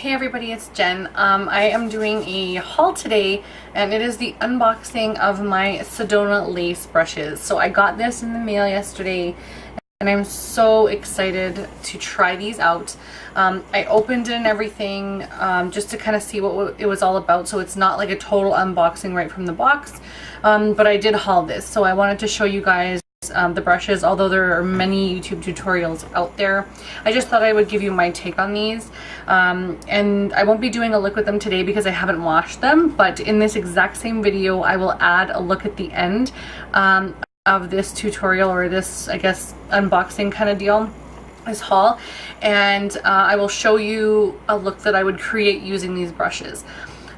Hey everybody, it's Jen. I am doing a haul today and it is the unboxing of my Sedona lace brushes. So I got this in the mail yesterday and I'm so excited to try these out. I opened it and everything just to kind of see what it was all about, so it's not like a total unboxing right from the box, but I did haul this, so I wanted to show you guys the brushes. Although there are many YouTube tutorials out there, I just thought I would give you my take on these. And I won't be doing a look with them today because I haven't washed them, but in this exact same video I will add a look at the end of this tutorial, or this, I guess, unboxing kind of deal, this haul, and I will show you a look that I would create using these brushes.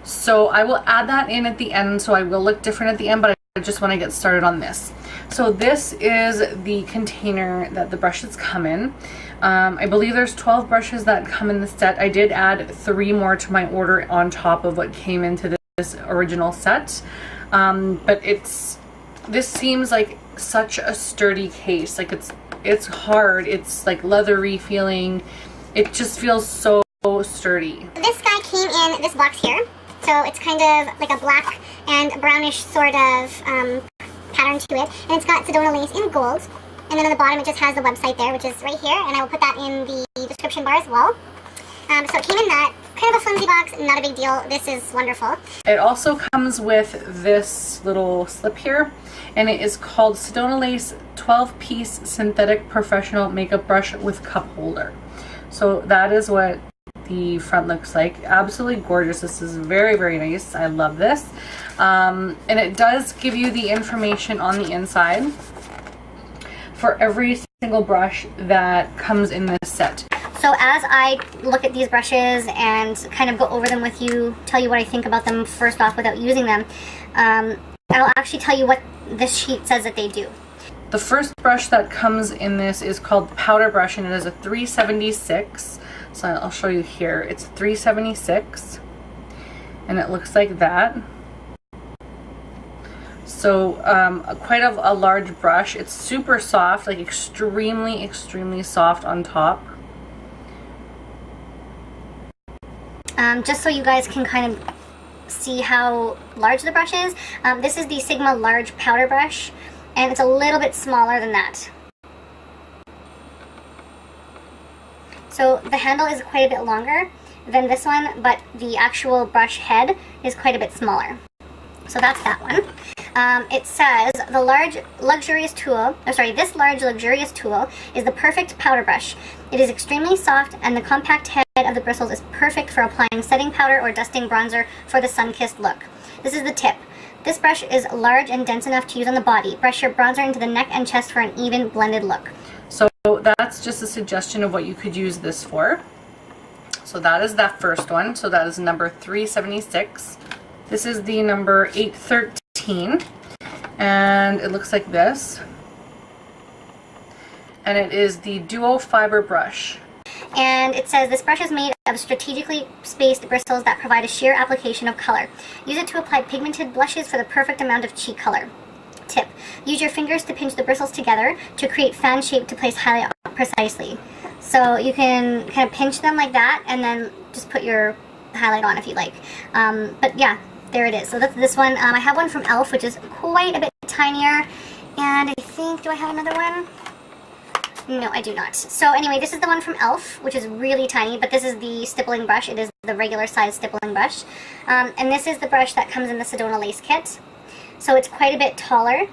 So I will add that in at the end, so I will look different at the end, but I just want to get started on this. So this is the container that the brushes come in. I believe there's 12 brushes that come in the set. I did add 3 more to my order on top of what came into this original set, but this seems like such a sturdy case. Like it's hard, it's like leathery feeling. It just feels so sturdy. This guy came in this box here, so it's kind of like a black and brownish sort of pattern to it, and it's got Sedona lace in gold, and then on the bottom it just has the website there, which is right here, and I will put that in the description bar as well. So it came in that, kind of a flimsy box, not a big deal. This is wonderful. It also comes with this little slip here, and it is called Sedona Lace 12-piece synthetic professional makeup brush with cup holder. So that is what the front looks like. Absolutely gorgeous. This is very, very nice. I love this. And it does give you the information on the inside for every single brush that comes in this set. So as I look at these brushes and kind of go over them with you, tell you what I think about them first off without using them, I'll actually tell you what this sheet says that they do. The first brush that comes in this is called Powder Brush, and it is a 376. So I'll show you here. It's 376, and it looks like that. So quite a large brush. It's super soft, like extremely soft on top. Just so you guys can kind of see how large the brush is, this is the Sigma large powder brush, and it's a little bit smaller than that. So the handle is quite a bit longer than this one, but the actual brush head is quite a bit smaller. So that's that one. It says this large luxurious tool is the perfect powder brush. It is extremely soft, and the compact head of the bristles is perfect for applying setting powder or dusting bronzer for the sun-kissed look. This is the tip. This brush is large and dense enough to use on the body. Brush your bronzer into the neck and chest for an even blended look. So that's just a suggestion of what you could use this for. So that is that first one. So that is number 376. This is the number 813, and it looks like this. And it is the Duo Fiber Brush. And it says this brush is made of strategically spaced bristles that provide a sheer application of color. Use it to apply pigmented blushes for the perfect amount of cheek color. Tip: use your fingers to pinch the bristles together to create fan shape to place highlight precisely. So you can kind of pinch them like that and then just put your highlight on if you like. But yeah, there it is. So that's this one. I have one from e.l.f., which is quite a bit tinier, and I think, do I have another one? No, I do not. So anyway, this is the one from e.l.f., which is really tiny, but this is the stippling brush. It is the regular size stippling brush. And this is the brush that comes in the Sedona lace kit. So it's quite a bit taller,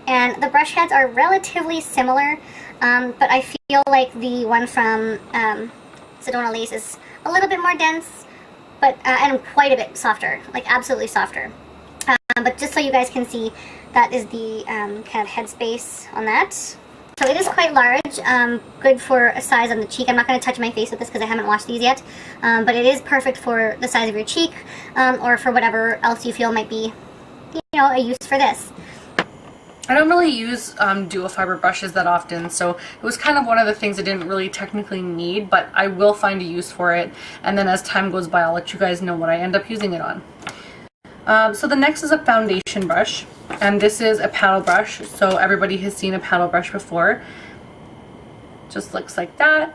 and the brush heads are relatively similar, but I feel like the one from Sedona lace is a little bit more dense, but and quite a bit softer, like absolutely softer. But just so you guys can see, that is the kind of head space on that. So it is quite large, good for a size on the cheek. I'm not going to touch my face with this because I haven't washed these yet, but it is perfect for the size of your cheek, or for whatever else you feel might be, you know, a use for this. I don't really use dual fiber brushes that often, so it was kind of one of the things I didn't really technically need, but I will find a use for it, and then as time goes by I'll let you guys know what I end up using it on. So the next is a foundation brush, and this is a paddle brush, so everybody has seen a paddle brush before. Just looks like that.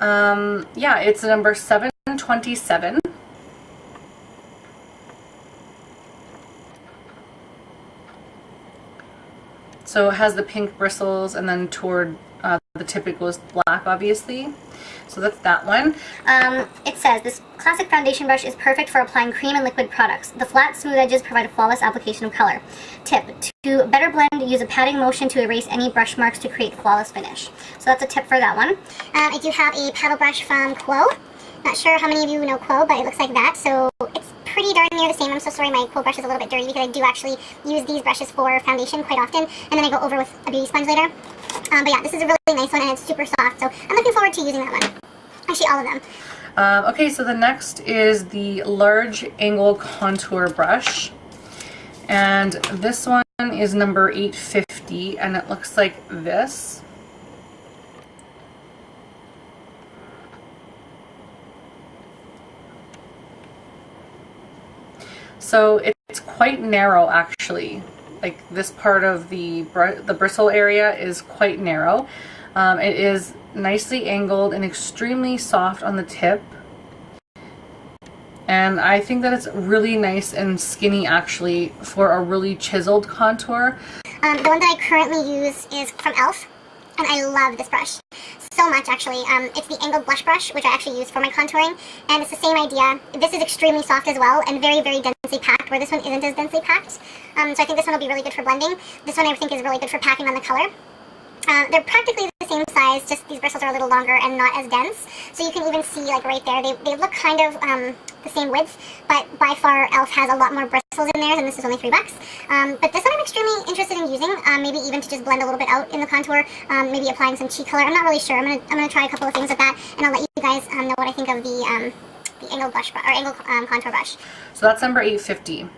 Yeah, it's number 7 127. So it has the pink bristles, and then toward the tip it goes black, obviously. So that's that one. It says, this classic foundation brush is perfect for applying cream and liquid products. The flat, smooth edges provide a flawless application of color. Tip, to better blend, use a patting motion to erase any brush marks to create flawless finish. So that's a tip for that one. I do have a paddle brush from Quo. Not sure how many of you know Quo, but it looks like that. So it's pretty darn near the same. I'm so sorry my Quo brush is a little bit dirty because I do actually use these brushes for foundation quite often, and then I go over with a beauty sponge later. But yeah, this is a really nice one, and it's super soft, so I'm looking forward to using that one. Actually, all of them. Okay, so the next is the large angle contour brush, and this one is number 850, and it looks like this. So it's quite narrow, actually. Like, this part of the bristle area is quite narrow. It is nicely angled and extremely soft on the tip. And I think that it's really nice and skinny, actually, for a really chiseled contour. The one that I currently use is from e.l.f. and I love this brush so much, actually. It's the angled blush brush, which I actually use for my contouring, and it's the same idea. This is extremely soft as well, and very, very densely packed, where this one isn't as densely packed. So I think this one will be really good for blending. This one I think is really good for packing on the color. They're practically the same size, just these bristles are a little longer and not as dense. So you can even see, like right there, they look kind of the same width, but by far e.l.f. has a lot more bristles in theirs, and this is only $3. But this one I'm extremely interested in using, maybe even to just blend a little bit out in the contour, maybe applying some cheek color. I'm not really sure. I'm gonna try a couple of things with that, and I'll let you guys know what I think of the angled blush or angled contour brush. So that's number 850.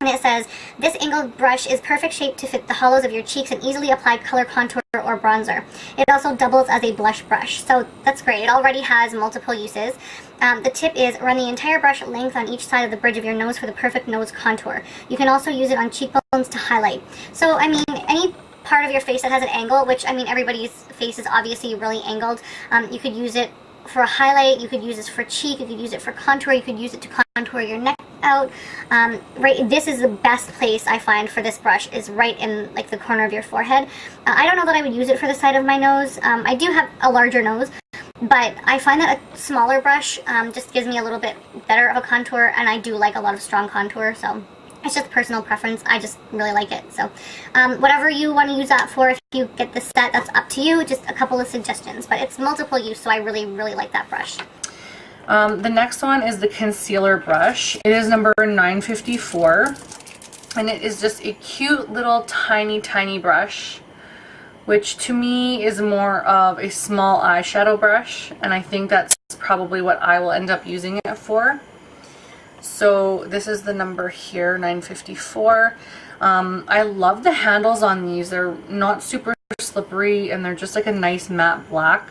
And it says, this angled brush is perfect shape to fit the hollows of your cheeks and easily apply color contour or bronzer. It also doubles as a blush brush. So that's great. It already has multiple uses. The tip is run the entire brush length on each side of the bridge of your nose for the perfect nose contour. You can also use it on cheekbones to highlight. So, I mean, any part of your face that has an angle, which, I mean, everybody's face is obviously really angled, you could use it for a highlight, you could use this for cheek, you could use it for contour, you could use it to contour your neck out. Right, this is the best place I find for this brush, is right in like the corner of your forehead. I don't know that I would use it for the side of my nose. I do have a larger nose, but I find that a smaller brush just gives me a little bit better of a contour, and I do like a lot of strong contour, so it's just personal preference. I just really like it. So whatever you want to use that for, if you get this set, that's up to you. Just a couple of suggestions, but it's multiple use, so I really, really like that brush. The next one is the concealer brush. It is number 954, and it is just a cute little tiny brush, which to me is more of a small eyeshadow brush, and I think that's probably what I will end up using it for. So this is the number here, 954. I love the handles on these. They're not super slippery, and they're just like a nice matte black.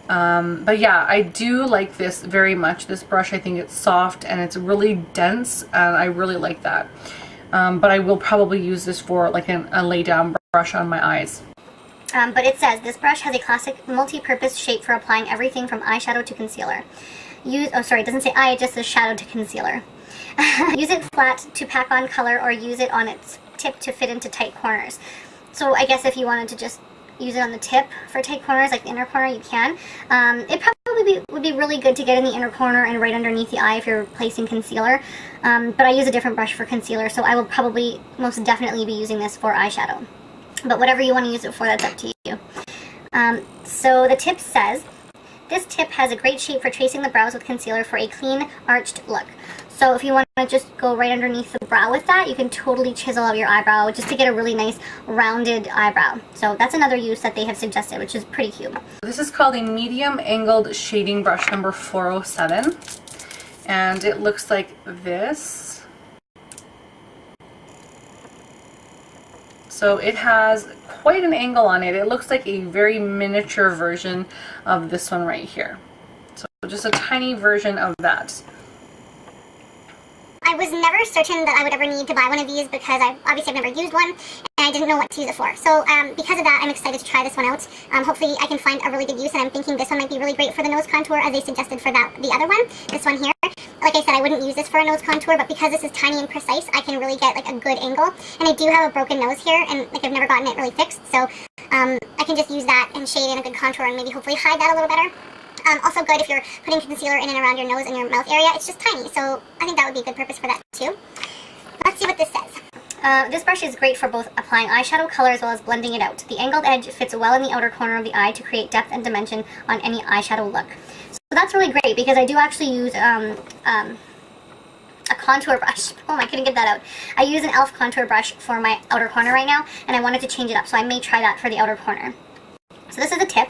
But yeah, I do like this very much. This brush, I think it's soft and it's really dense, and I really like that. But I will probably use this for like a lay down brush on my eyes. But it says, this brush has a classic multi-purpose shape for applying everything from eyeshadow to concealer. It doesn't say eye, it just says shadow to concealer. Use it flat to pack on color, or use it on its tip to fit into tight corners. So I guess if you wanted to just use it on the tip for tight corners, like the inner corner, you can. It probably would be really good to get in the inner corner and right underneath the eye if you're placing concealer. But I use a different brush for concealer, so I will probably most definitely be using this for eyeshadow. But whatever you want to use it for, that's up to you. So the tip says, this tip has a great shape for tracing the brows with concealer for a clean, arched look. So if you want to just go right underneath the brow with that, you can totally chisel out your eyebrow just to get a really nice rounded eyebrow. So that's another use that they have suggested, which is pretty cute. This is called a medium angled shading brush number 407, and it looks like this. So it has quite an angle on it. It looks like a very miniature version of this one right here. So just a tiny version of that. I was never certain that I would ever need to buy one of these because I've never used one, and I didn't know what to use it for. So because of that, I'm excited to try this one out. Hopefully I can find a really good use, and I'm thinking this one might be really great for the nose contour as they suggested for the other one, this one here. Like I said, I wouldn't use this for a nose contour, but because this is tiny and precise, I can really get like a good angle. And I do have a broken nose here, and like I've never gotten it really fixed, so I can just use that and shade in a good contour and maybe hopefully hide that a little better. Also good if you're putting concealer in and around your nose and your mouth area. It's just tiny, so I think that would be a good purpose for that too. Let's see what this says. This brush is great for both applying eyeshadow color as well as blending it out. The angled edge fits well in the outer corner of the eye to create depth and dimension on any eyeshadow look. So that's really great because I do actually use a contour brush. Oh, I couldn't get that out. I use an e.l.f. contour brush for my outer corner right now, and I wanted to change it up, so I may try that for the outer corner. So this is a tip.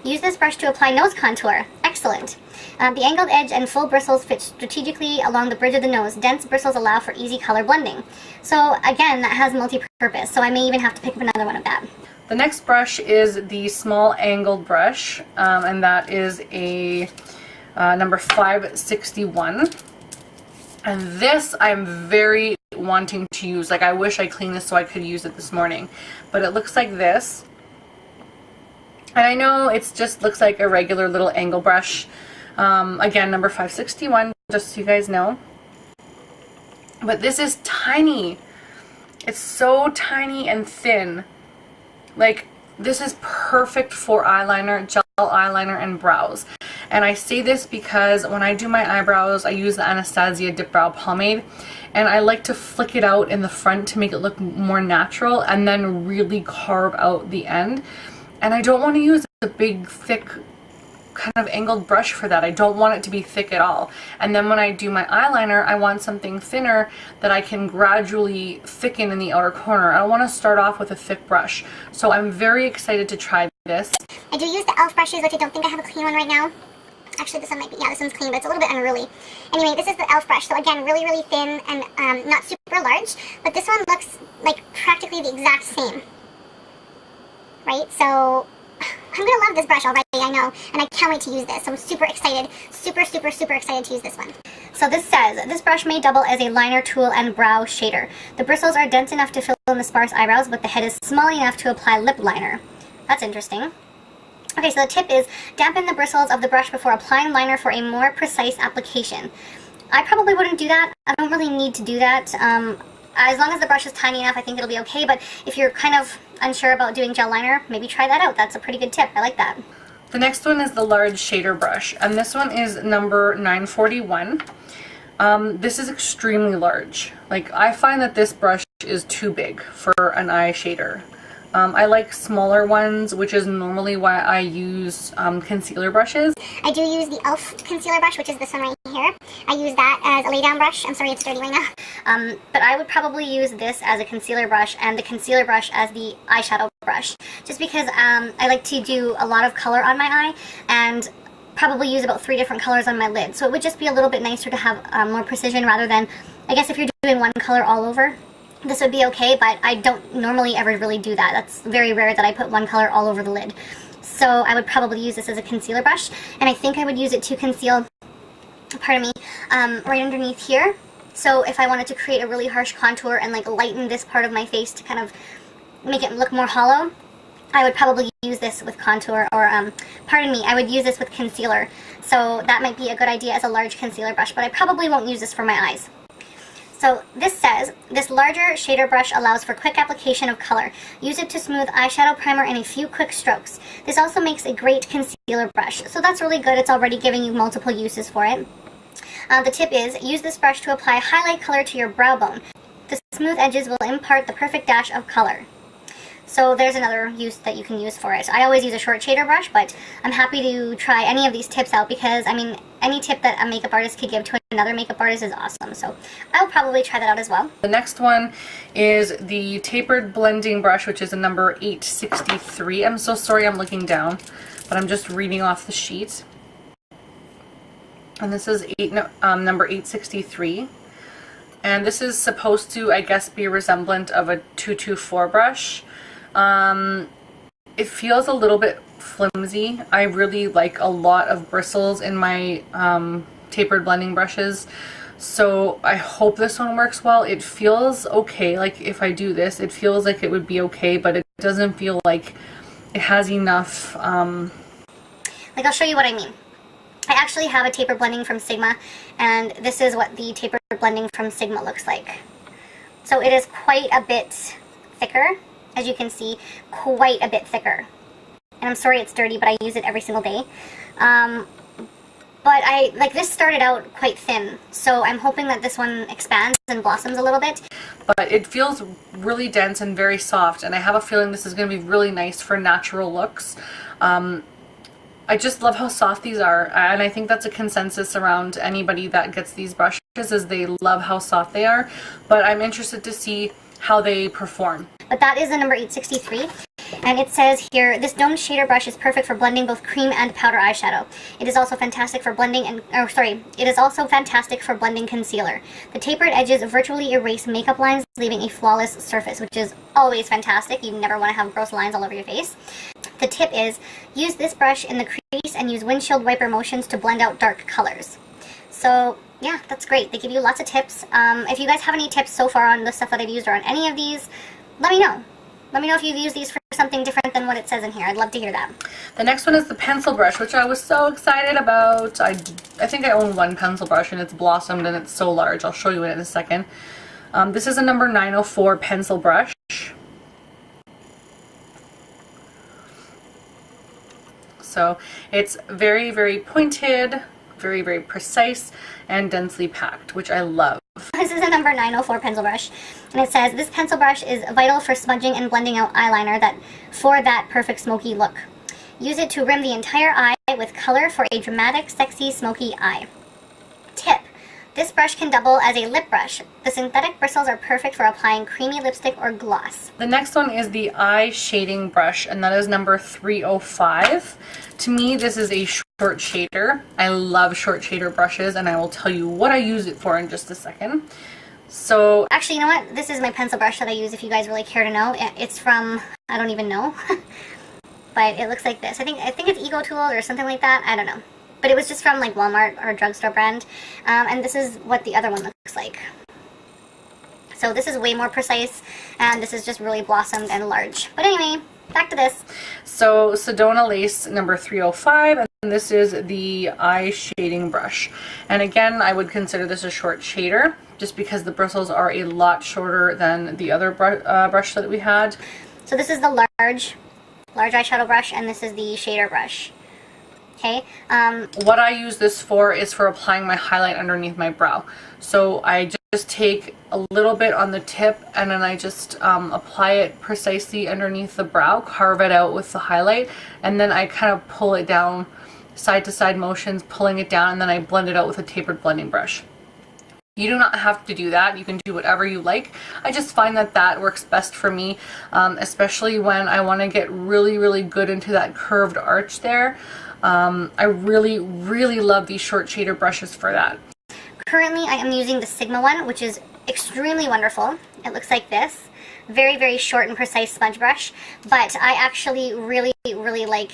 Use this brush to apply nose contour. Excellent. The angled edge and full bristles fit strategically along the bridge of the nose. Dense bristles allow for easy color blending. So again, that has multi-purpose, so I may even have to pick up another one of that. The next brush is the small angled brush, and that is a number 561. And this I'm very wanting to use. Like, I wish I cleaned this so I could use it this morning. But it looks like this. And I know it just looks like a regular little angle brush. Again, number 561, just so you guys know. But this is tiny. It's so tiny and thin. Like, this is perfect for eyeliner, gel eyeliner, and brows. And I say this because when I do my eyebrows, I use the Anastasia Dip Brow Pomade. And I like to flick it out in the front to make it look more natural and then really carve out the end. And I don't want to use a big, thick, kind of angled brush for that. I don't want it to be thick at all. And then when I do my eyeliner, I want something thinner that I can gradually thicken in the outer corner. I don't want to start off with a thick brush. So I'm very excited to try this. I do use the e.l.f. brushes, which I don't think I have a clean one right now. Actually, this one might be, yeah, this one's clean, but it's a little bit unruly. Anyway, this is the e.l.f. brush. So again, really, really thin and not super large. But this one looks like practically the exact same. Right? So I'm going to love this brush already, I know, and I can't wait to use this. So I'm super excited, super excited to use this one. So this says, this brush may double as a liner tool and brow shader. The bristles are dense enough to fill in the sparse eyebrows, but the head is small enough to apply lip liner. That's interesting. Okay, so the tip is, dampen the bristles of the brush before applying liner for a more precise application. I probably wouldn't do that. I don't really need to do that. As long as the brush is tiny enough, I think it'll be okay, but if you're kind of unsure about doing gel liner, maybe try that out. That's a pretty good tip. I like that. The next one is the large shader brush, and this one is number 941. This is extremely large. Like, I find that this brush is too big for an eye shader. I like smaller ones, which is normally why I use concealer brushes. I do use the e.l.f. concealer brush, which is this one right here. I use that as a lay down brush. I'm sorry, it's dirty right now. But I would probably use this as a concealer brush and the concealer brush as the eyeshadow brush. Just because I like to do a lot of color on my eye and probably use about 3 different colors on my lid. So it would just be a little bit nicer to have more precision rather than, I guess if you're doing one color all over, this would be okay, but I don't normally ever really do that. That's very rare that I put one color all over the lid. So I would probably use this as a concealer brush, and I think I would use it to conceal, pardon me, right underneath here. So if I wanted to create a really harsh contour and like lighten this part of my face to kind of make it look more hollow, I would probably use this with contour, or pardon me, I would use this with concealer. So that might be a good idea as a large concealer brush, but I probably won't use this for my eyes. So this says, this larger shader brush allows for quick application of color. Use it to smooth eyeshadow primer in a few quick strokes. This also makes a great concealer brush. So that's really good. It's already giving you multiple uses for it. The tip is, use this brush to apply highlight color to your brow bone. The smooth edges will impart the perfect dash of color. So there's another use that you can use for it. I always use a short shader brush, but I'm happy to try any of these tips out because, I mean, any tip that a makeup artist could give to another makeup artist is awesome. So I'll probably try that out as well. The next one is the tapered blending brush, which is a number 863. I'm so sorry I'm looking down, but I'm just reading off the sheet. And this is number 863. And this is supposed to, I guess, be a resemblant of a 224 brush. It feels a little bit flimsy. I really like a lot of bristles in my tapered blending brushes. So I hope this one works well. It feels okay. Like if I do this, it feels like it would be okay, but it doesn't feel like it has enough. Like I'll show you what I mean. I actually have a taper blending from Sigma, and this is what the taper blending from Sigma looks like. So it is quite a bit thicker, as you can see, quite a bit thicker. And I'm sorry it's dirty, but I use it every single day. But this started out quite thin, so I'm hoping that this one expands and blossoms a little bit. But it feels really dense and very soft, and I have a feeling this is going to be really nice for natural looks. I just love how soft these are, and I think that's a consensus around anybody that gets these brushes, is they love how soft they are. But I'm interested to see how they perform. But that is the number 863. And it says here, this domed shader brush is perfect for blending both cream and powder eyeshadow. It is also fantastic for blending it is also fantastic for blending concealer. The tapered edges virtually erase makeup lines, leaving a flawless surface, which is always fantastic. You never want to have gross lines all over your face. The tip is, use this brush in the crease and use windshield wiper motions to blend out dark colors. So yeah, that's great. They give you lots of tips. If you guys have any tips so far on the stuff that I've used or on any of these, let me know. Let me know if you've used these for something different than what it says in here. I'd love to hear that. The next one is the pencil brush, which I was so excited about. I think I own one pencil brush, and it's blossomed and it's so large. I'll show you it in a second. This is a number 904 pencil brush. So it's very, very pointed, very, very precise, and densely packed, which I love. This is a number 904 pencil brush, and it says, this pencil brush is vital for smudging and blending out eyeliner for that perfect smoky look. Use it to rim the entire eye with color for a dramatic, sexy, smoky eye. Tip. This brush can double as a lip brush. The synthetic bristles are perfect for applying creamy lipstick or gloss. The next one is the eye shading brush, and that is number 305. To me, this is a short shader. I love short shader brushes, and I will tell you what I use it for in just a second. So actually, you know what? This is my pencil brush that I use if you guys really care to know. It's from, I don't even know. But it looks like this. I think it's Ego Tool or something like that. I don't know. But it was just from like Walmart or a drugstore brand. And this is what the other one looks like. So this is way more precise, and this is just really blossomed and large. But anyway, back to this. So Sedona lace number 305, and this is the eye shading brush. And again, I would consider this a short shader, just because the bristles are a lot shorter than the other brush that we had. So this is the large eyeshadow brush, and this is the shader brush. Okay. What I use this for is for applying my highlight underneath my brow. So I just take a little bit on the tip, and then I just apply it precisely underneath the brow, carve it out with the highlight, and then I kind of pull it down, side to side motions, pulling it down, and then I blend it out with a tapered blending brush. You do not have to do that. You can do whatever you like. I just find that that works best for me, especially when I want to get really, really good into that curved arch there. I really, really love these short shader brushes for that. Currently, I am using the Sigma one, which is extremely wonderful. It looks like this. Very, very short and precise smudge brush. But I actually really, really like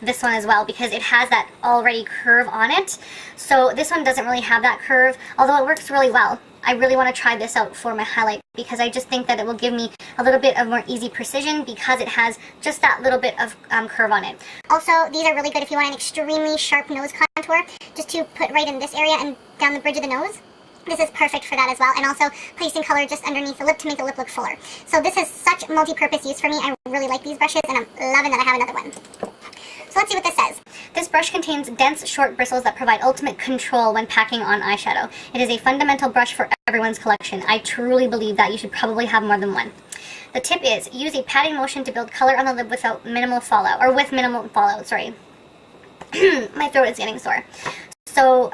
this one as well, because it has that already curve on it. So this one doesn't really have that curve, although it works really well. I really want to try this out for my highlight, because I just think that it will give me a little bit of more easy precision, because it has just that little bit of curve on it. Also, these are really good if you want an extremely sharp nose contour, just to put right in this area and down the bridge of the nose. This is perfect for that as well, and also placing color just underneath the lip to make the lip look fuller. So this has such multi-purpose use for me. I really like these brushes, and I'm loving that I have another one. So let's see what this says. This brush contains dense, short bristles that provide ultimate control when packing on eyeshadow. It is a fundamental brush for everyone's collection. I truly believe that you should probably have more than one. The tip is, use a patting motion to build color on the lid without minimal fallout, or with minimal fallout, sorry. My throat is getting sore. So,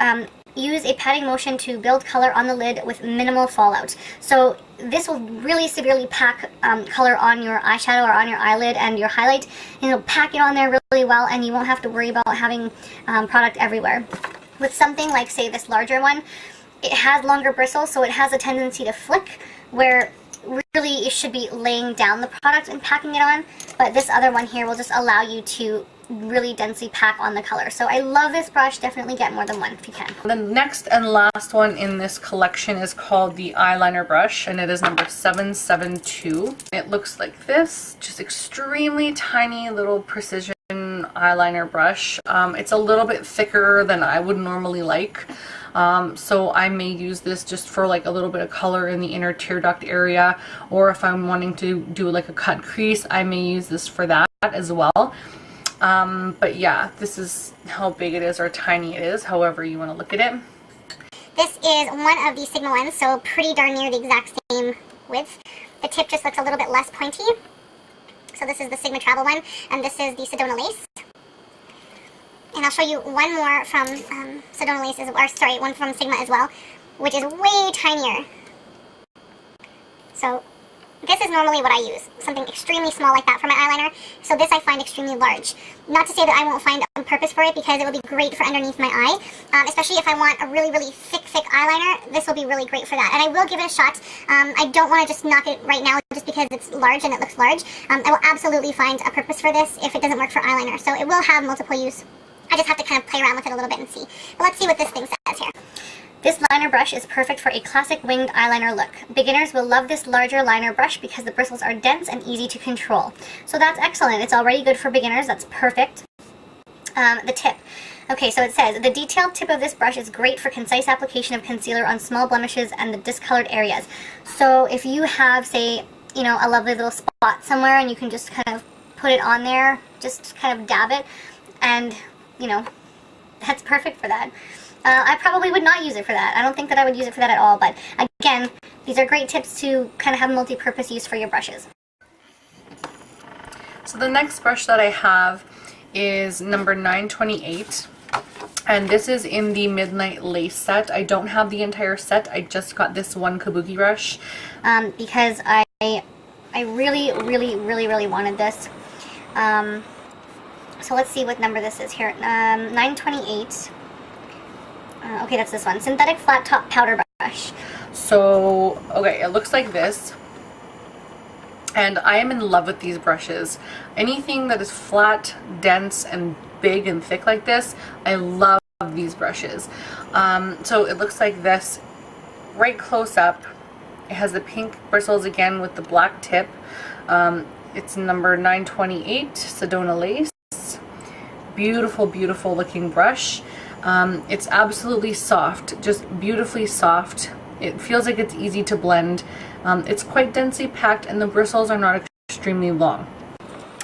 use a patting motion to build color on the lid with minimal fallout. So this will really severely pack color on your eyeshadow or on your eyelid and your highlight, and it'll pack it on there really well, and you won't have to worry about having product everywhere. With something like, say, this larger one, it has longer bristles, so it has a tendency to flick, where really it should be laying down the product and packing it on, but this other one here will just allow you to really densely pack on the color. So I love this brush. Definitely get more than one if you can. The next and last one in this collection is called the eyeliner brush, and it is number 772. It looks like this, just extremely tiny little precision eyeliner brush. It's a little bit thicker than I would normally like. So I may use this just for like a little bit of color in the inner tear duct area, or if I'm wanting to do like a cut crease, I may use this for that as well. But yeah, this is how big it is or tiny it is, however you want to look at it. This is one of the Sigma ones, so pretty darn near the exact same width. The tip just looks a little bit less pointy. So this is the Sigma Travel one, and this is the Sedona Lace. And I'll show you one more from Sedona Lace, or sorry, one from Sigma as well, which is way tinier. So this is normally what I use, something extremely small like that for my eyeliner. So this I find extremely large. Not to say that I won't find a purpose for it, because it will be great for underneath my eye. Especially if I want a really, really thick eyeliner, this will be really great for that. And I will give it a shot. I don't want to just knock it right now just because it's large and it looks large. I will absolutely find a purpose for this if it doesn't work for eyeliner. So it will have multiple use. I just have to kind of play around with it a little bit and see. But let's see what this thing says here. This liner brush is perfect for a classic winged eyeliner look. Beginners will love this larger liner brush because the bristles are dense and easy to control. So that's excellent. It's already good for beginners. That's perfect. The tip. Okay, so it says, the detailed tip of this brush is great for concise application of concealer on small blemishes and the discolored areas. So if you have, say, you know, a lovely little spot somewhere and you can just kind of put it on there, just kind of dab it, and, you know, that's perfect for that. I probably would not use it for that. I don't think that I would use it for that at all, but again, these are great tips to kind of have multi-purpose use for your brushes. So the next brush that I have is number 928, and this is in the Midnight Lace set. I don't have the entire set. I just got this one kabuki brush because I really, really, really, really wanted this. So let's see what number this is here. 928. Okay, that's this one. Synthetic flat top powder brush. So, okay, it looks like this. And I am in love with these brushes. Anything that is flat, dense, and big and thick like this, I love these brushes. So it looks like this right close up. It has the pink bristles again with the black tip. It's number 928, Sedona Lace. Beautiful, beautiful looking brush. It's absolutely soft, just beautifully soft. It feels like it's easy to blend. It's quite densely packed and the bristles are not extremely long.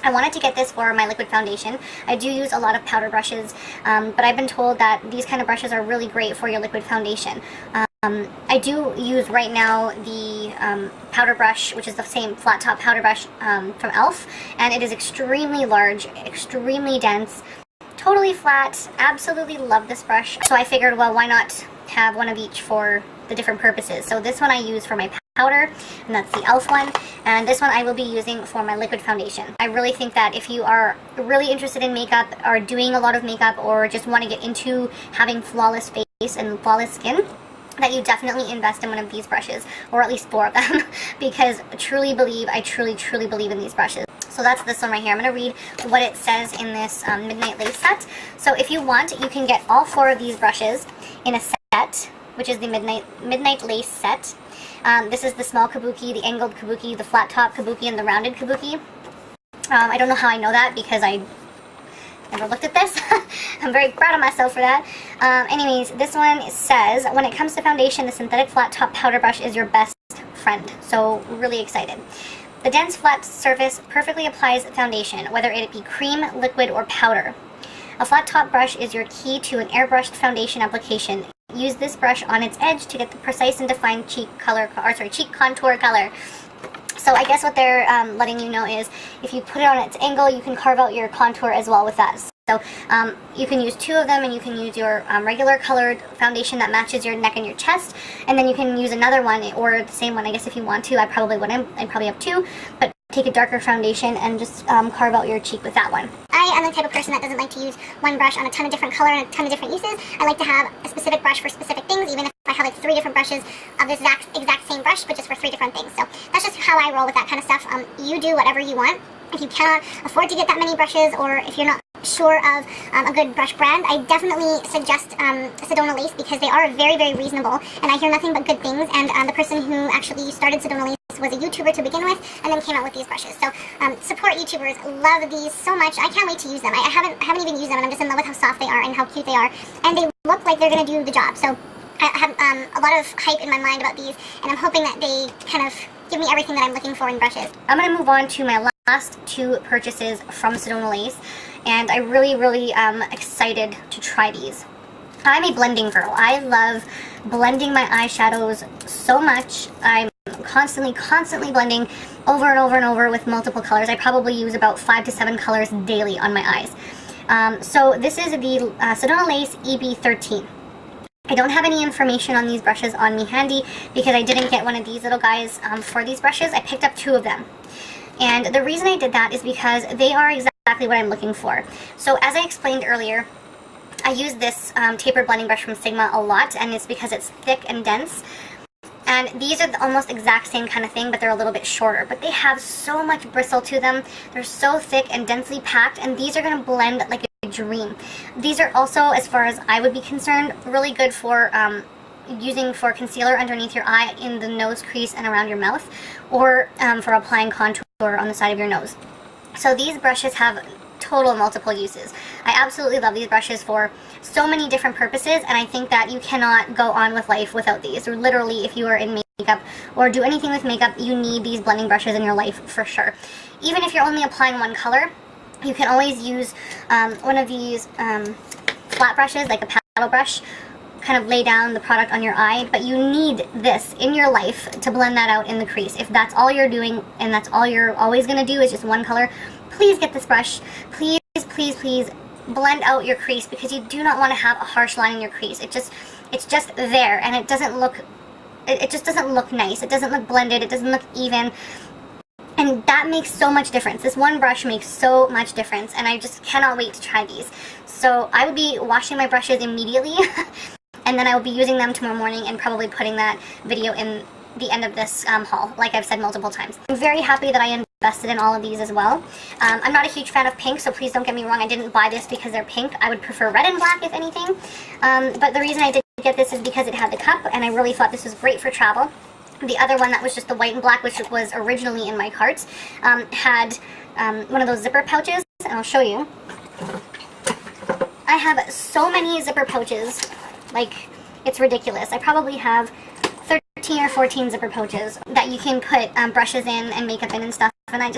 I wanted to get this for my liquid foundation. I do use a lot of powder brushes, but I've been told that these kind of brushes are really great for your liquid foundation. I do use right now the powder brush, which is the same flat top powder brush from e.l.f. and it is extremely large, extremely dense, totally flat. Absolutely love this brush. So I figured, well, why not have one of each for the different purposes. So this one I use for my powder, and that's the e.l.f. one, and this one I will be using for my liquid foundation. I really think that if you are really interested in makeup, or doing a lot of makeup, or just want to get into having flawless face and flawless skin, that you definitely invest in one of these brushes, or at least 4 of them, because I truly believe in these brushes. So that's this one right here. I'm going to read what it says in this Midnight Lace set. So if you want, you can get all 4 of these brushes in a set, which is the Midnight Lace set. This is the small kabuki, the angled kabuki, the flat top kabuki, and the rounded kabuki. I don't know how I know that because I never looked at this. I'm very proud of myself for that. Anyways, this one says, when it comes to foundation, the synthetic flat top powder brush is your best friend. So really excited. The dense flat surface perfectly applies foundation, whether it be cream, liquid, or powder. A flat top brush is your key to an airbrushed foundation application. Use this brush on its edge to get the precise and defined cheek contour color. So I guess what they're letting you know is if you put it on its angle, you can carve out your contour as well with that. So you can use 2 of them, and you can use your regular colored foundation that matches your neck and your chest, and then you can use another one, or the same one, I guess, if you want to. I probably wouldn't. I'd probably have 2, but take a darker foundation and just carve out your cheek with that one. I am the type of person that doesn't like to use one brush on a ton of different color and a ton of different uses. I like to have a specific brush for specific things, even if I have like 3 different brushes of this exact same brush, but just for 3 different things. So that's just how I roll with that kind of stuff. You do whatever you want. If you cannot afford to get that many brushes, or if you're not sure of a good brush brand, I definitely suggest Sedona Lace, because they are very, very reasonable, and I hear nothing but good things. And the person who actually started Sedona Lace was a YouTuber to begin with, and then came out with these brushes. So support YouTubers. Love these so much. I can't wait to use them. I haven't even used them, and I'm just in love with how soft they are and how cute they are, and they look like they're gonna do the job. So I have a lot of hype in my mind about these, and I'm hoping that they kind of give me everything that I'm looking for in brushes. I'm gonna move on to my last two purchases from Sedona Lace, and I really am excited to try these. I'm a blending girl. I love blending my eyeshadows so much. I'm constantly blending over and over with multiple colors. I probably use about 5 to 7 colors daily on my eyes. So this is the Sedona Lace EB13. I don't have any information on these brushes on me handy because I didn't get one of these little guys for these brushes. I picked up 2 of them. And the reason I did that is because they are exactly what I'm looking for. So as I explained earlier, I use this tapered blending brush from Sigma a lot, and it's because it's thick and dense. And these are the almost exact same kind of thing, but they're a little bit shorter. But they have so much bristle to them. They're so thick and densely packed, and these are going to blend like a dream. These are also, as far as I would be concerned, really good for using for concealer underneath your eye, in the nose crease and around your mouth, or for applying contour on the side of your nose. So these brushes have total multiple uses. I absolutely love these brushes for so many different purposes, and I think that you cannot go on with life without these. Or literally, if you are in makeup or do anything with makeup, you need these blending brushes in your life for sure. Even if you're only applying one color, you can always use one of these flat brushes, like a paddle brush, kind of lay down the product on your eye, but you need this in your life to blend that out in the crease. If that's all you're doing and that's all you're always going to do is just one color, please get this brush. Please blend out your crease, because you do not want to have a harsh line in your crease. It's just there, and it just doesn't look nice. It doesn't look blended. It doesn't look even. And that makes so much difference. This one brush makes so much difference, and I just cannot wait to try these. So I would be washing my brushes immediately, and then I will be using them tomorrow morning and probably putting that video in the end of this haul, like I've said multiple times. I'm very happy that I invested in all of these as well. I'm not a huge fan of pink, so please don't get me wrong. I didn't buy this because they're pink. I would prefer red and black, if anything. But the reason I did get this is because it had the cup, and I really thought this was great for travel. The other one that was just the white and black, which was originally in my cart, had one of those zipper pouches, and I'll show you. I have so many zipper pouches, like, it's ridiculous. I probably have 13 or 14 zipper pouches that you can put brushes in and makeup in and stuff, and I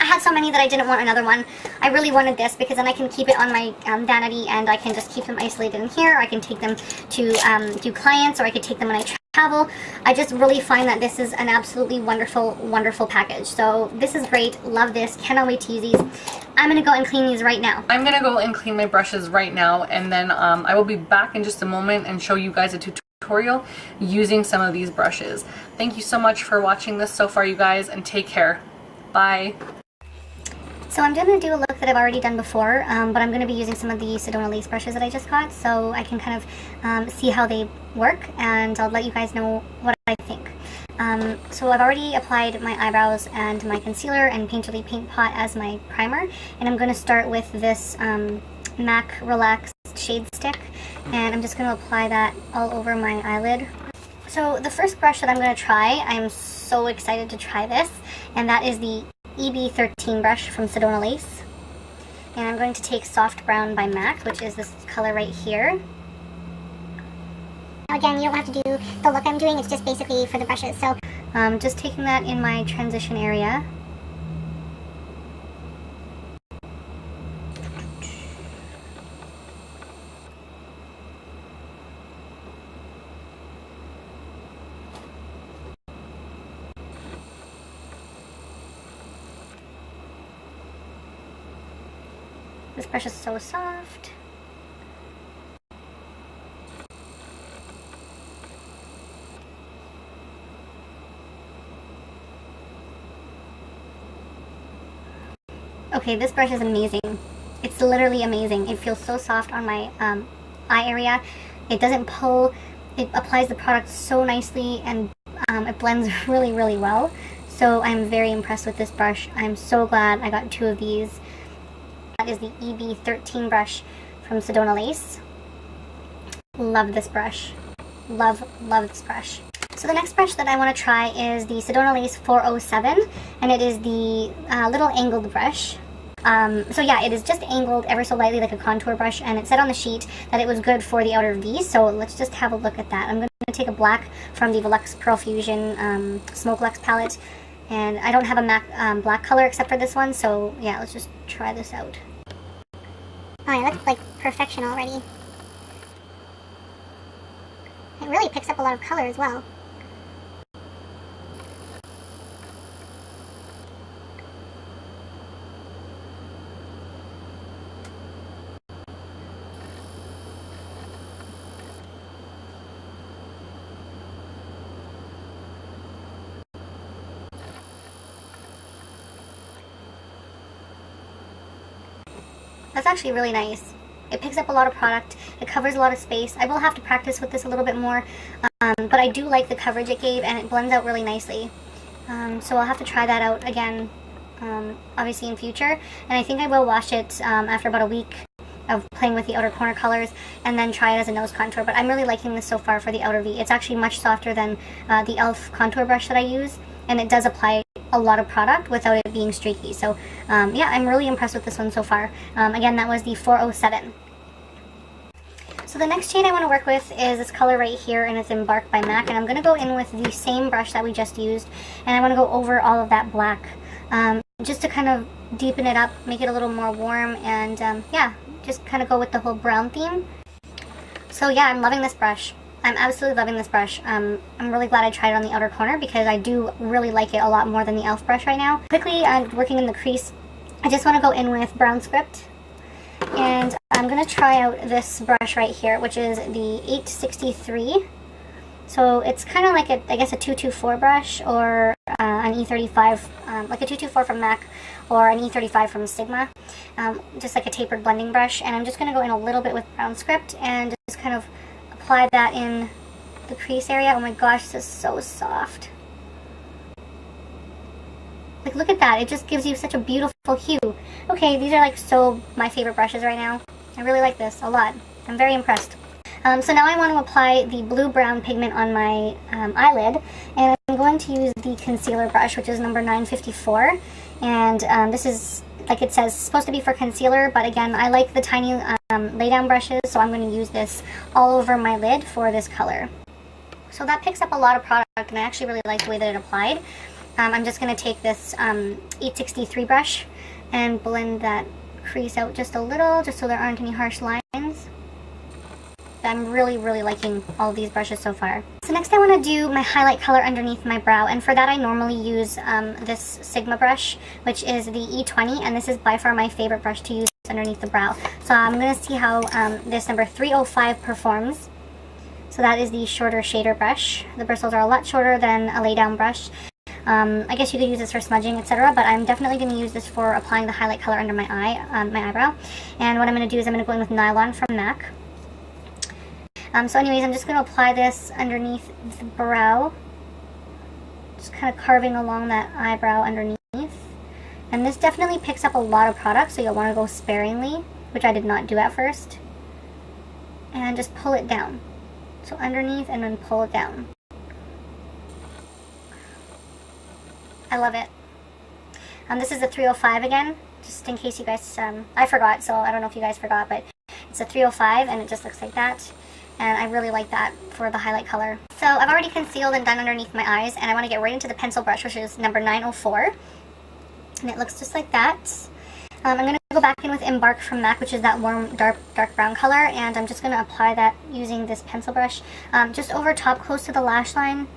had so many that I didn't want another one. I really wanted this because then I can keep it on my vanity, and I can just keep them isolated in here. I can take them to do clients, or I could take them when I travel. I just really find that this is an absolutely wonderful package. So this is great. Love this. Cannot wait to use these. I'm going to go and clean these right now. I'm going to go and clean my brushes right now, and then I will be back in just a moment and show you guys a tutorial using some of these brushes. Thank you so much for watching this so far, you guys, and take care. Bye. So I'm going to do a look that I've already done before, but I'm going to be using some of the Sedona Lace brushes that I just got, so I can kind of see how they work, and I'll let you guys know what I think. So I've already applied my eyebrows and my concealer and Painterly Paint Pot as my primer, and I'm going to start with this MAC Relax Shade Stick, and I'm just going to apply that all over my eyelid. So the first brush that I'm going to try, I'm so excited to try this, and that is the EB13 brush from Sedona Lace. And I'm going to take Soft Brown by MAC, which is this color right here. Again, you don't have to do the look I'm doing, it's just basically for the brushes. So just taking that in my transition area. This brush is so soft. Okay, this brush is amazing. It's literally amazing. It feels so soft on my eye area. It doesn't pull. It applies the product so nicely, and it blends really well. So I'm very impressed with this brush. I'm so glad I got 2 of these. is the EB13 brush from Sedona Lace. Love this brush. Love this brush. So the next brush that I want to try is the Sedona Lace 407, and it is the little angled brush. So yeah, it is just angled ever so lightly like a contour brush, and it said on the sheet that it was good for the outer V, so let's just have a look at that. I'm going to take a black from the Velux Pearl Fusion Smoke Lux palette, and I don't have a MAC black color except for this one, so yeah, let's just try this out. Oh, it looks like perfection already. It really picks up a lot of color as well. That's actually really nice. It picks up a lot of product, it covers a lot of space. I will have to practice with this a little bit more, but I do like the coverage it gave, and it blends out really nicely. So I'll have to try that out again, obviously in future. And I think I will wash it after about a week of playing with the outer corner colors, and then try it as a nose contour. But I'm really liking this so far for the outer V. It's actually much softer than the e.l.f. contour brush that I use, and it does apply a lot of product without it being streaky. So yeah, I'm really impressed with this one so far. Again, that was the 407. So the next shade I want to work with is this color right here, and it's in Bark by MAC, and I'm going to go in with the same brush that we just used, and I want to go over all of that black, just to kind of deepen it up, make it a little more warm, and yeah, just kind of go with the whole brown theme. So yeah, I'm loving this brush. I'm absolutely loving this brush. I'm really glad I tried it on the outer corner, because I do really like it a lot more than the e.l.f. brush right now. Quickly, working in the crease, I just want to go in with Brown Script, and I'm going to try out this brush right here, which is the 863. So it's kind of like I guess a 224 brush, or an E35, like a 224 from MAC, or an E35 from Sigma, just like a tapered blending brush. And I'm just going to go in a little bit with Brown Script, and just kind of apply that in the crease area. Oh my gosh, this is so soft. Like, look at that. It just gives you such a beautiful hue. Okay, these are like so my favorite brushes right now. I really like this a lot. I'm very impressed. So now I want to apply the blue-brown pigment on my eyelid, and I'm going to use the concealer brush, which is number 954. And this is, like it says, supposed to be for concealer, but again, I like the tiny lay-down brushes, so I'm going to use this all over my lid for this color. So that picks up a lot of product, and I actually really like the way that it applied. I'm just going to take this 863 brush and blend that crease out just a little, just so there aren't any harsh lines. I'm really liking all of these brushes so far. So next I want to do my highlight color underneath my brow, and for that I normally use this Sigma brush, which is the E20, and this is by far my favorite brush to use underneath the brow. So I'm going to see how this number 305 performs. So that is the shorter shader brush. The bristles are a lot shorter than a lay down brush. I guess you could use this for smudging, etc., but I'm definitely going to use this for applying the highlight color under my my eyebrow. And what I'm going to do is I'm going to go in with Nylon from MAC. So anyways, I'm just going to apply this underneath the brow, just kind of carving along that eyebrow underneath. And this definitely picks up a lot of product, so you'll want to go sparingly, which I did not do at first. And just pull it down. So underneath and then pull it down. I love it. This is a 305 again, just in case you guys, I forgot, so I don't know if you guys forgot, but it's a 305 and it just looks like that. And I really like that for the highlight color. So I've already concealed and done underneath my eyes, and I want to get right into the pencil brush, which is number 904. And it looks just like that. I'm going to go back in with Embark from MAC, which is that warm dark brown color, and I'm just going to apply that using this pencil brush, just over top close to the lash line.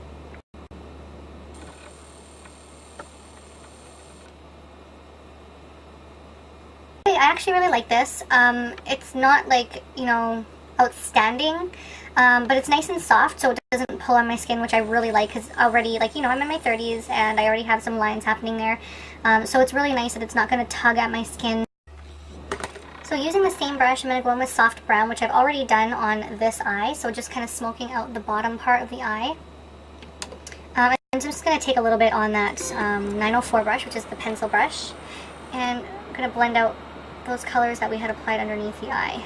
I actually really like this. It's not like, you know, outstanding, but it's nice and soft, so it doesn't pull on my skin, which I really like, because already, like, you know, I'm in my 30s and I already have some lines happening there, so it's really nice that it's not going to tug at my skin. So using the same brush, I'm going to go in with Soft Brown, which I've already done on this eye, so just kind of smoking out the bottom part of the eye. I'm just going to take a little bit on that 904 brush, which is the pencil brush, and I'm going to blend out those colors that we had applied underneath the eye.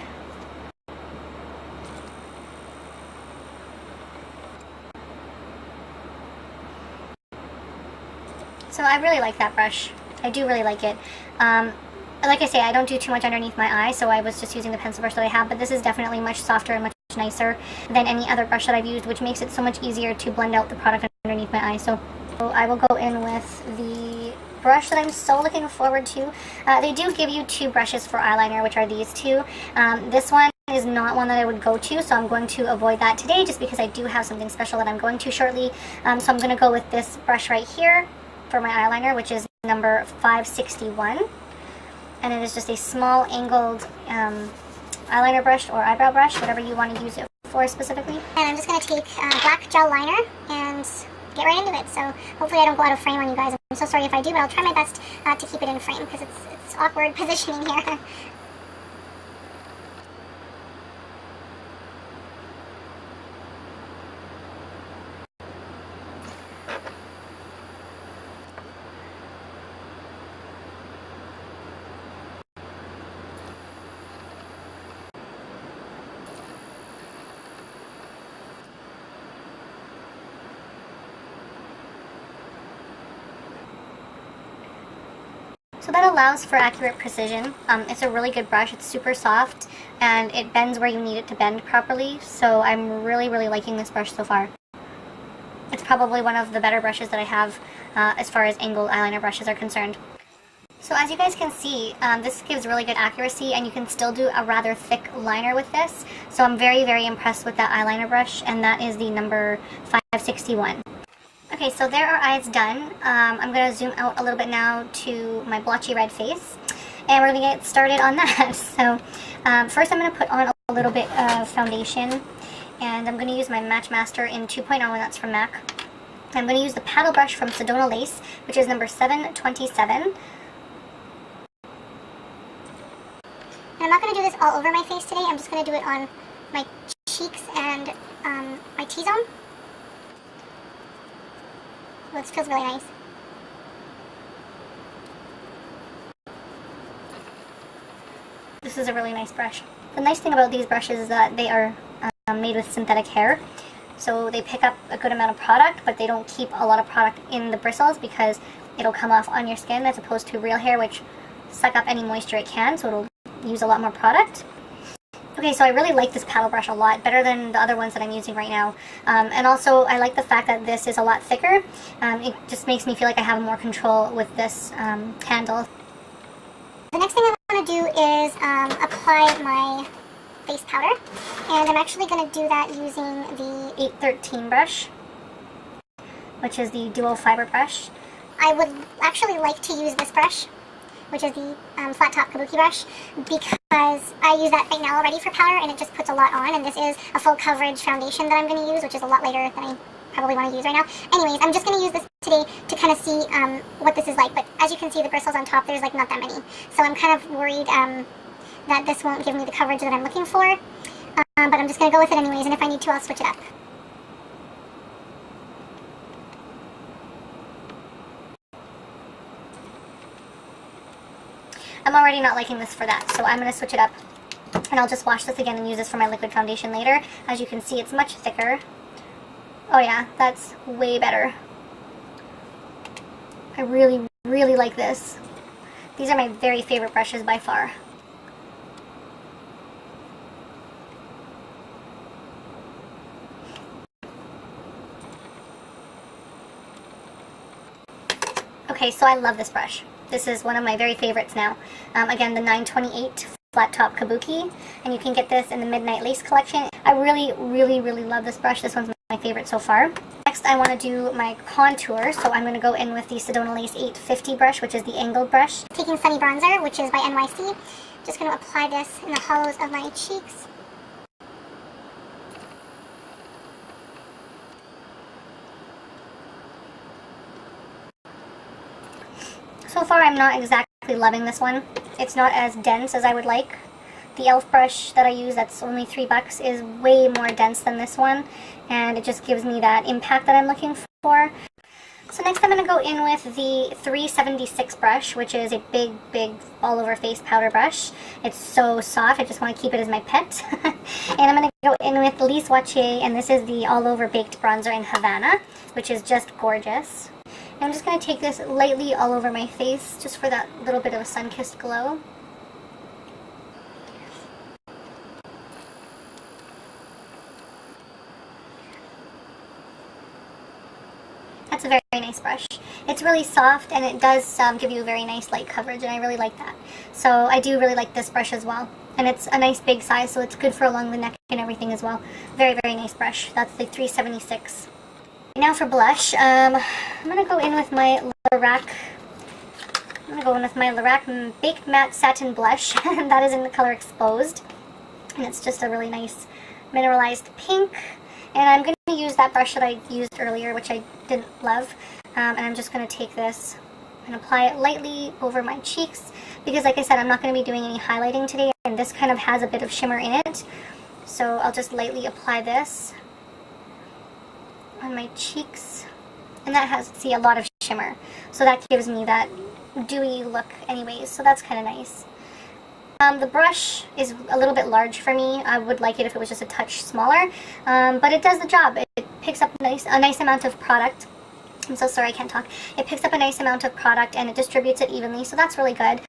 So I really like that brush. I do really like it. Like I say, I don't do too much underneath my eye, so I was just using the pencil brush that I have, but this is definitely much softer and much nicer than any other brush that I've used, which makes it so much easier to blend out the product underneath my eye. So I will go in with the brush that I'm so looking forward to. They do give you 2 brushes for eyeliner, which are these 2. This one is not one that I would go to, so I'm going to avoid that today just because I do have something special that I'm going to shortly. So I'm going to go with this brush right here for my eyeliner, which is number 561. And it is just a small angled eyeliner brush or eyebrow brush, whatever you want to use it for specifically. And I'm just going to take black gel liner and get right into it. So hopefully I don't go out of frame on you guys. I'm so sorry if I do, but I'll try my best to keep it in frame because it's awkward positioning here. So that allows for accurate precision. It's a really good brush. It's super soft and it bends where you need it to bend properly. So I'm really, really liking this brush so far. It's probably one of the better brushes that I have as far as angled eyeliner brushes are concerned. So as you guys can see, this gives really good accuracy and you can still do a rather thick liner with this. So I'm very, very impressed with that eyeliner brush, and that is the number 561. Okay, so there our eyes done. I'm going to zoom out a little bit now to my blotchy red face, and we're going to get started on that. So first I'm going to put on a little bit of foundation, and I'm going to use my Match Master in 2.0, and that's from MAC. I'm going to use the paddle brush from Sedona Lace, which is number 727. And I'm not going to do this all over my face today. I'm just going to do it on my cheeks and my T-zone. This feels really nice. This is a really nice brush. The nice thing about these brushes is that they are made with synthetic hair. So they pick up a good amount of product, but they don't keep a lot of product in the bristles because it'll come off on your skin as opposed to real hair, which suck up any moisture it can, so it'll use a lot more product. Okay, so I really like this paddle brush a lot, better than the other ones that I'm using right now. And also, I like the fact that this is a lot thicker. It just makes me feel like I have more control with this handle. The next thing I want to do is apply my face powder. And I'm actually going to do that using the 813 brush, which is the dual fiber brush. I would actually like to use this brush, which is the flat top kabuki brush, because I use that right now already for powder and it just puts a lot on, and this is a full coverage foundation that I'm going to use, which is a lot lighter than I probably want to use right now. Anyways, I'm just going to use this today to kind of see what this is like, but as you can see, the bristles on top, there's like not that many. So I'm kind of worried that this won't give me the coverage that I'm looking for, but I'm just going to go with it anyways, and if I need to, I'll switch it up. I'm already not liking this for that, so I'm going to switch it up, and I'll just wash this again and use this for my liquid foundation later. As you can see, it's much thicker. Oh yeah, that's way better. I really, really like this. These are my very favorite brushes by far. Okay, so I love this brush. This is one of my very favorites now. Again, the 928 flat top kabuki, and you can get this in the Midnight Lace collection. I really, really, really love this brush. This one's my favorite so far. Next, I want to do my contour, so I'm going to go in with the Sedona Lace 850 brush, which is the angled brush. Taking Sunny Bronzer, which is by NYC. Just going to apply this in the hollows of my cheeks. So far, I'm not exactly loving this one. It's not as dense as I would like. The e.l.f. brush that I use, that's only $3, is way more dense than this one, and it just gives me that impact that I'm looking for. So next I'm going to go in with the 376 brush, which is a big, big all over face powder brush. It's so soft, I just want to keep it as my pet. And I'm going to go in with Lise Watier, and this is the all over baked bronzer in Havana, which is just gorgeous. And I'm just going to take this lightly all over my face, just for that little bit of a sun-kissed glow. That's a very, very nice brush. It's really soft, and it does give you a very nice light coverage, and I really like that. So I do really like this brush as well. And it's a nice big size, so it's good for along the neck and everything as well. Very, very nice brush. That's the 376. Now for blush, I'm going to go in with my Lorac Baked Matte Satin Blush. That is in the color Exposed. And it's just a really nice mineralized pink. And I'm going to use that brush that I used earlier, which I didn't love. And I'm just going to take this and apply it lightly over my cheeks. Because like I said, I'm not going to be doing any highlighting today. And this kind of has a bit of shimmer in it. So I'll just lightly apply this on my cheeks. And that has, see, a lot of shimmer. So that gives me that dewy look anyways. So that's kind of nice. The brush is a little bit large for me. I would like it if it was just a touch smaller, but it does the job. It picks up a nice amount of product. I'm so sorry I can't talk. It picks up a nice amount of product and it distributes it evenly, so that's really good.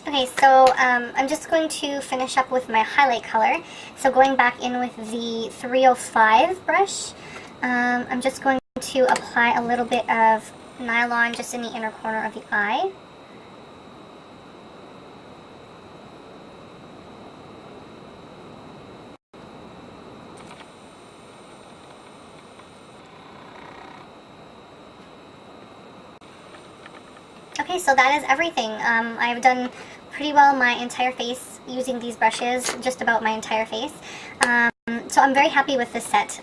Okay, so I'm just going to finish up with my highlight color. So going back in with the 305 brush, I'm just going to apply a little bit of nylon just in the inner corner of the eye. Okay, so that is everything. I've done pretty well my entire face using these brushes, just about my entire face. So I'm very happy with this set.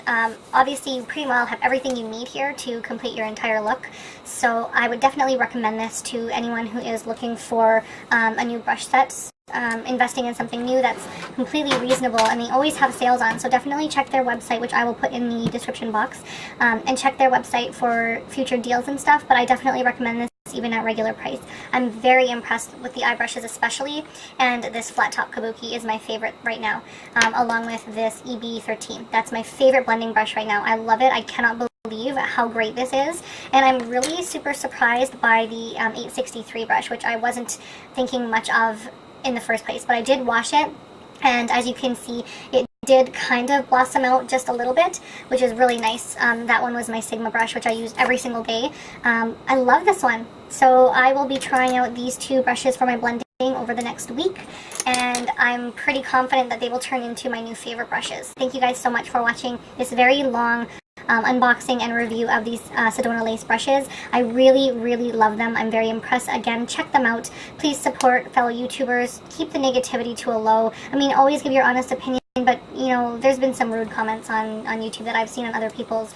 Obviously, you pretty well have everything you need here to complete your entire look. So I would definitely recommend this to anyone who is looking for a new brush set. Investing in something new that's completely reasonable, and they always have sales on, so definitely check their website, which I will put in the description box, and check their website for future deals and stuff. But I definitely recommend this even at regular price. I'm very impressed with the eye brushes especially, and this flat top kabuki is my favorite right now, along with this EB13. That's my favorite blending brush right now. I love it. I cannot believe how great this is, and I'm really super surprised by the 863 brush, which I wasn't thinking much of in the first place, but I did wash it, and as you can see, it did kind of blossom out just a little bit, which is really nice. That one was my Sigma brush, which I use every single day. I love this one, so I will be trying out these two brushes for my blending over the next week, and I'm pretty confident that they will turn into my new favorite brushes. Thank you guys so much for watching this very long unboxing and review of these Sedona lace brushes. I really, really love them. I'm very impressed. Again, check them out. Please support fellow YouTubers. Keep the negativity to a low. I mean, always give your honest opinion, but you know, there's been some rude comments on YouTube that I've seen on other people's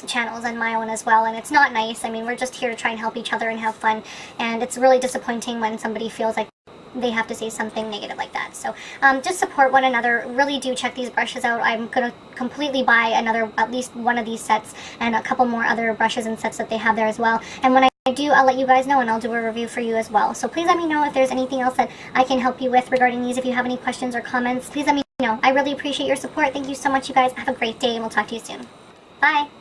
channels and my own as well, and it's not nice. I mean, we're just here to try and help each other and have fun, and it's really disappointing when somebody feels like they have to say something negative like that. So just support one another. Really do check these brushes out. I'm going to completely buy at least one of these sets, and a couple more other brushes and sets that they have there as well. And when I do, I'll let you guys know, and I'll do a review for you as well. So please let me know if there's anything else that I can help you with regarding these. If you have any questions or comments, please let me know. I really appreciate your support. Thank you so much, you guys. Have a great day, and we'll talk to you soon. Bye!